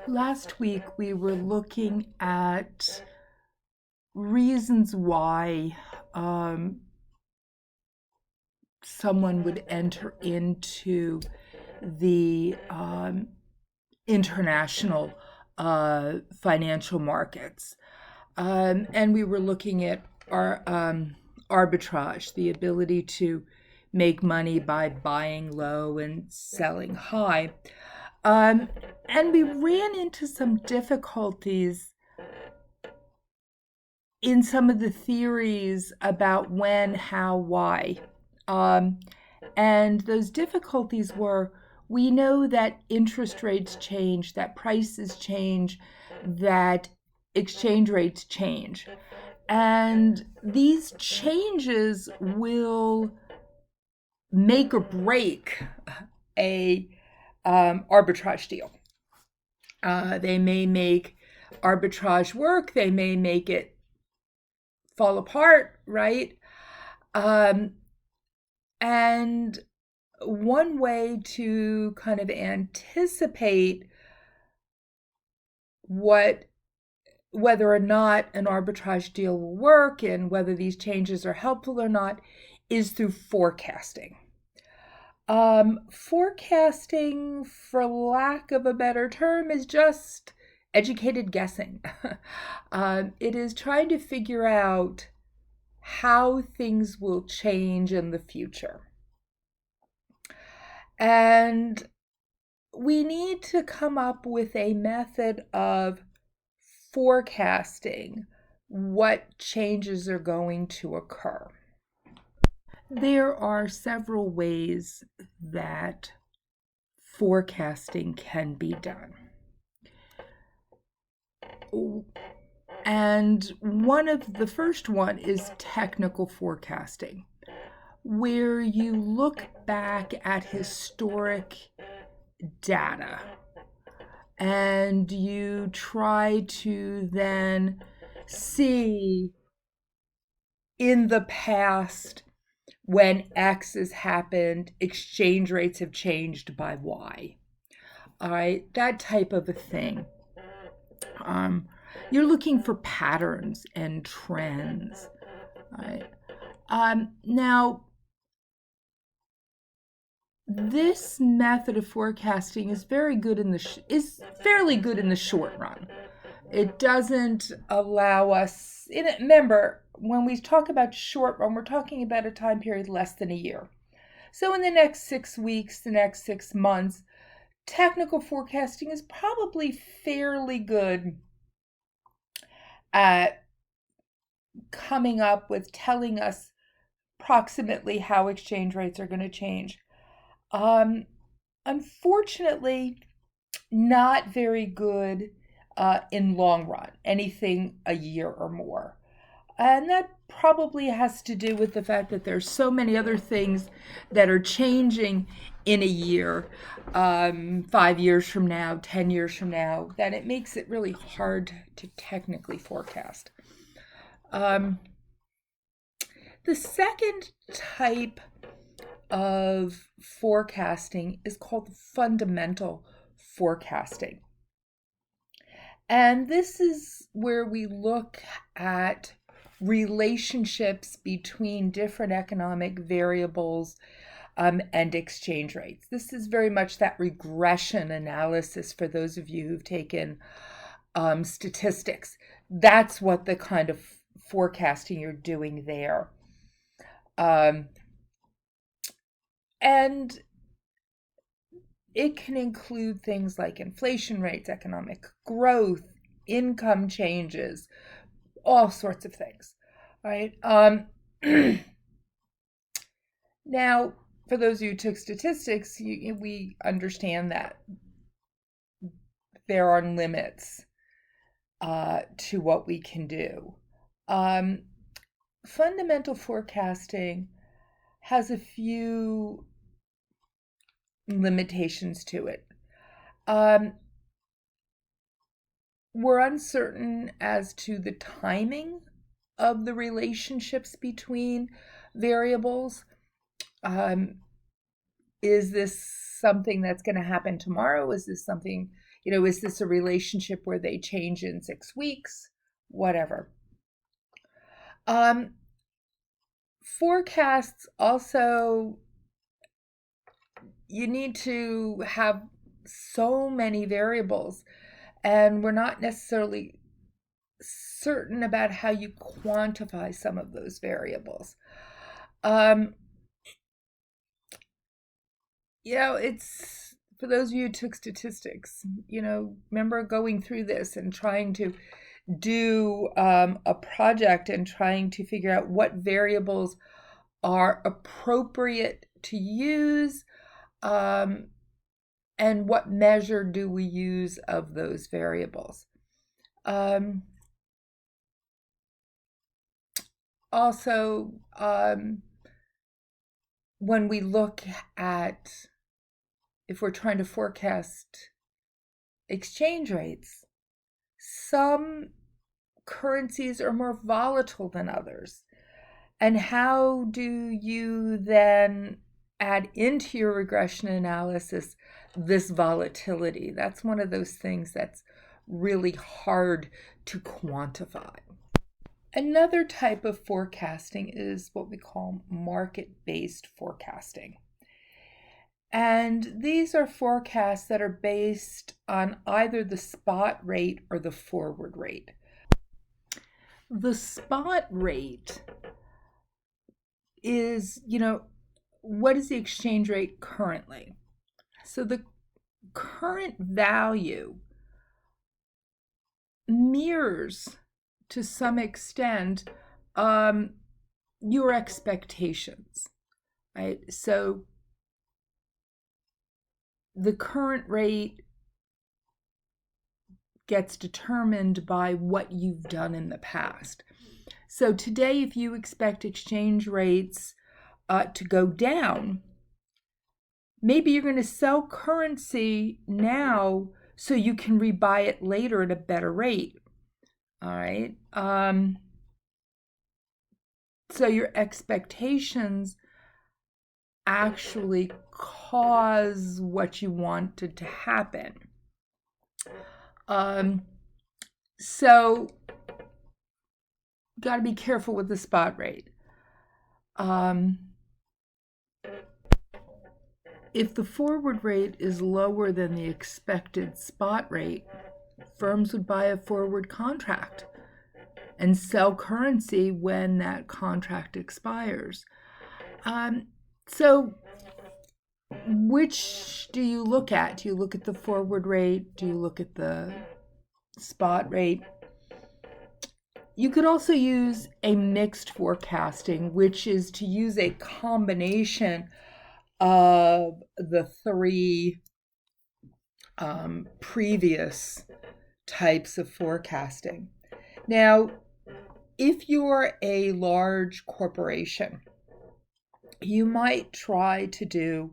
Last week we were looking at reasons why someone would enter into the international financial markets. And we were looking at our arbitrage, the ability to make money by buying low and selling high. Um, and we ran into some difficulties in some of the theories about when, how, why. Um, and those difficulties were, we know that interest rates change, that prices change, that exchange rates change. And these changes will make or break a arbitrage deal. They may make arbitrage work, they may make it fall apart, right? And one way to kind of anticipate whether or not an arbitrage deal will work and whether these changes are helpful or not is through forecasting. Forecasting, for lack of a better term, is just educated guessing. It is trying to figure out how things will change in the future. And we need to come up with a method of forecasting what changes are going to occur. There are several ways that forecasting can be done. And the first one is technical forecasting, where you look back at historic data and you try to then see in the past when X has happened, exchange rates have changed by Y. All right, that type of a thing. You're looking for patterns and trends. All right. Now, this method of forecasting is fairly good in the short run. It doesn't allow us. Remember, when we talk about short run, we're talking about a time period less than a year. So in the next 6 weeks, the next 6 months, technical forecasting is probably fairly good at coming up with telling us approximately how exchange rates are going to change. Unfortunately, not very good in long run, anything a year or more. And that probably has to do with the fact that there's so many other things that are changing in a year, 5 years from now, 10 years from now, that it makes it really hard to technically forecast. The second type of forecasting is called fundamental forecasting. And this is where we look at relationships between different economic variables and exchange rates. This is very much that regression analysis for those of you who've taken statistics. That's what the kind of forecasting you're doing there. And it can include things like inflation rates, economic growth, income changes, all sorts of things, right? Now, for those of you who took statistics, we understand that there are limits to what we can do. Fundamental forecasting has a few limitations to it. We're uncertain as to the timing of the relationships between variables. is this something that's going to happen tomorrow? Is this something, is this a relationship where they change in 6 weeks? Whatever. Forecasts also, you need to have so many variables, and we're not necessarily certain about how you quantify some of those variables. It's for those of you who took statistics, remember going through this and trying to do a project and trying to figure out what variables are appropriate to use, and what measure do we use of those variables. Also, when we look at, if we're trying to forecast exchange rates, some currencies are more volatile than others. And how do you then add into your regression analysis this volatility? That's one of those things that's really hard to quantify. Another type of forecasting is what we call market-based forecasting. And these are forecasts that are based on either the spot rate or the forward rate. The spot rate is, what is the exchange rate currently? So the current value mirrors, to some extent, your expectations, right? So the current rate gets determined by what you've done in the past. So today, if you expect exchange rates to go down, maybe you're going to sell currency now so you can rebuy it later at a better rate. All right. So your expectations actually cause what you wanted to happen. So got to be careful with the spot rate. If the forward rate is lower than the expected spot rate, firms would buy a forward contract and sell currency when that contract expires. So which do you look at? Do you look at the forward rate? Do you look at the spot rate? You could also use a mixed forecasting, which is to use a combination of the three previous types of forecasting. Now, if you're a large corporation, you might try to do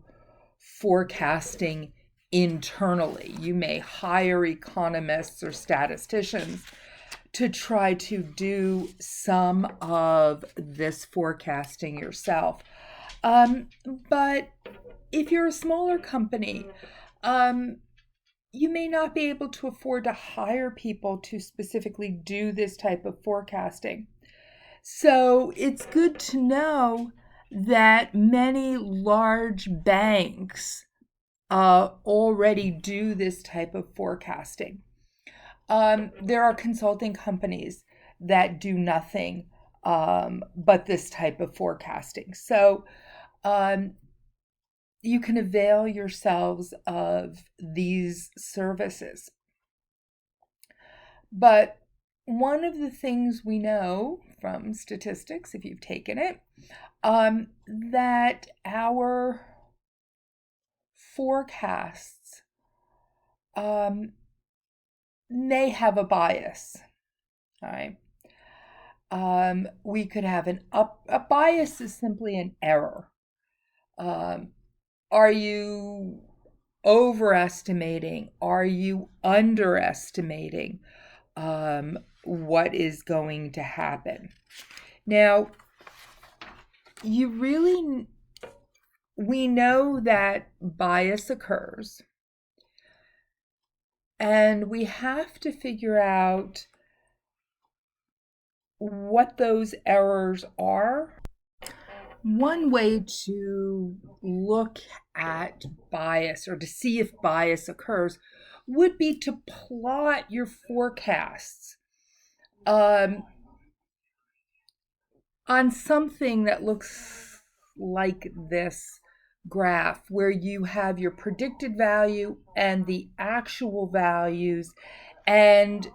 forecasting internally. You may hire economists or statisticians to try to do some of this forecasting yourself. But if you're a smaller company, you may not be able to afford to hire people to specifically do this type of forecasting. So it's good to know that many large banks already do this type of forecasting. There are consulting companies that do nothing but this type of forecasting. So you can avail yourselves of these services. But one of the things we know from statistics, if you've taken it, that our forecasts may have a bias. All right. We could have a bias is simply an error. Are you overestimating? Are you underestimating what is going to happen? Now, you really we know that bias occurs, and we have to figure out what those errors are. One way to look at bias or to see if bias occurs would be to plot your forecasts on something that looks like this graph, where you have your predicted value and the actual values, and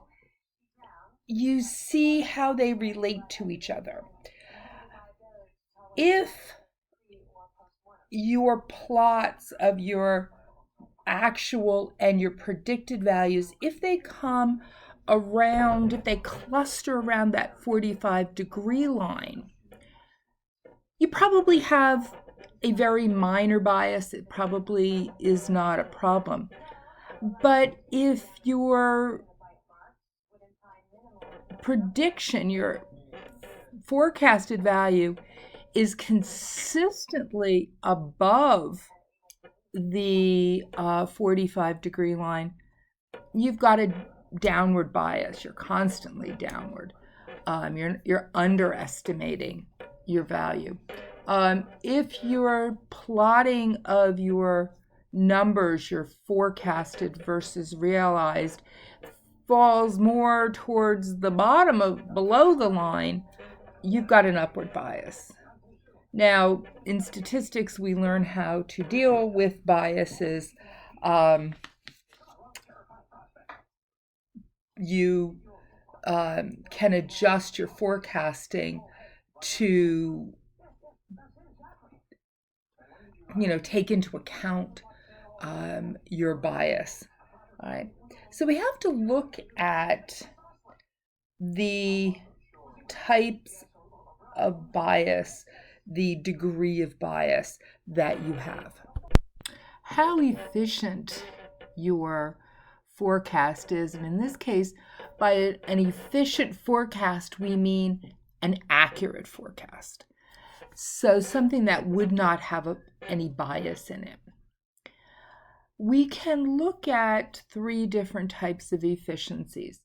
you see how they relate to each other. If your plots of your actual and your predicted values, if they come around, if they cluster around that 45-degree line, you probably have a very minor bias. It probably is not a problem. But if your prediction, your forecasted value, is consistently above the 45-degree line, you've got a downward bias. You're constantly downward. You're underestimating your value. If you're plotting of your numbers, your forecasted versus realized, falls more towards the bottom of below the line, you've got an upward bias. Now, in statistics, we learn how to deal with biases. You can adjust your forecasting to, take into account your bias. All right. So we have to look at the types of bias, the degree of bias that you have. How efficient your forecast is, and in this case, by an efficient forecast, we mean an accurate forecast. So something that would not have any bias in it. We can look at 3 different types of efficiencies.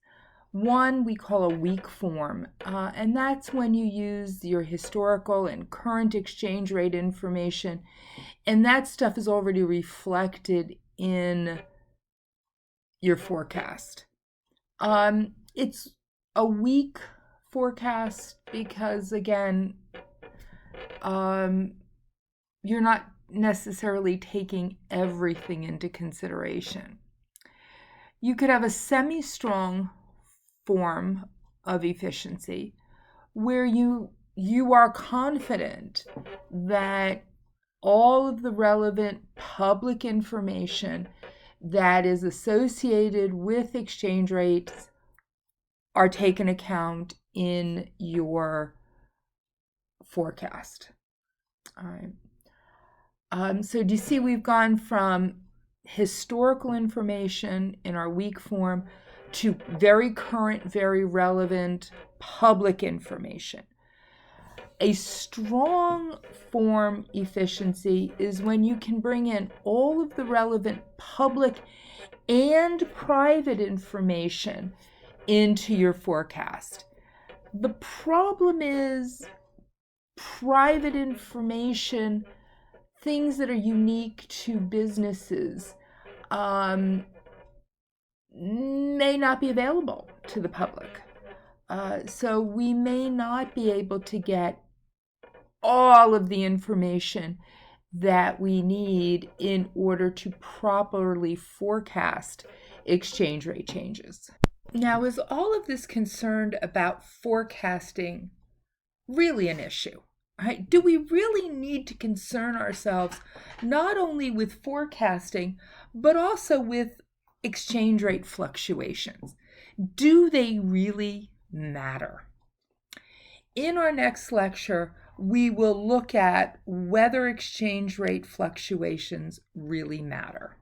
One we call a weak form, and that's when you use your historical and current exchange rate information, and that stuff is already reflected in your forecast. It's a weak forecast because, again, you're not necessarily taking everything into consideration. You could have a semi-strong form of efficiency where you are confident that all of the relevant public information that is associated with exchange rates are taken account in your forecast. All right. So do you see we've gone from historical information in our weak form to very current, very relevant public information. A strong form efficiency is when you can bring in all of the relevant public and private information into your forecast. The problem is private information, things that are unique to businesses, may not be available to the public. So we may not be able to get all of the information that we need in order to properly forecast exchange rate changes. Now, is all of this concerned about forecasting really an issue? Right? Do we really need to concern ourselves not only with forecasting, but also with exchange rate fluctuations? Do they really matter? In our next lecture, we will look at whether exchange rate fluctuations really matter.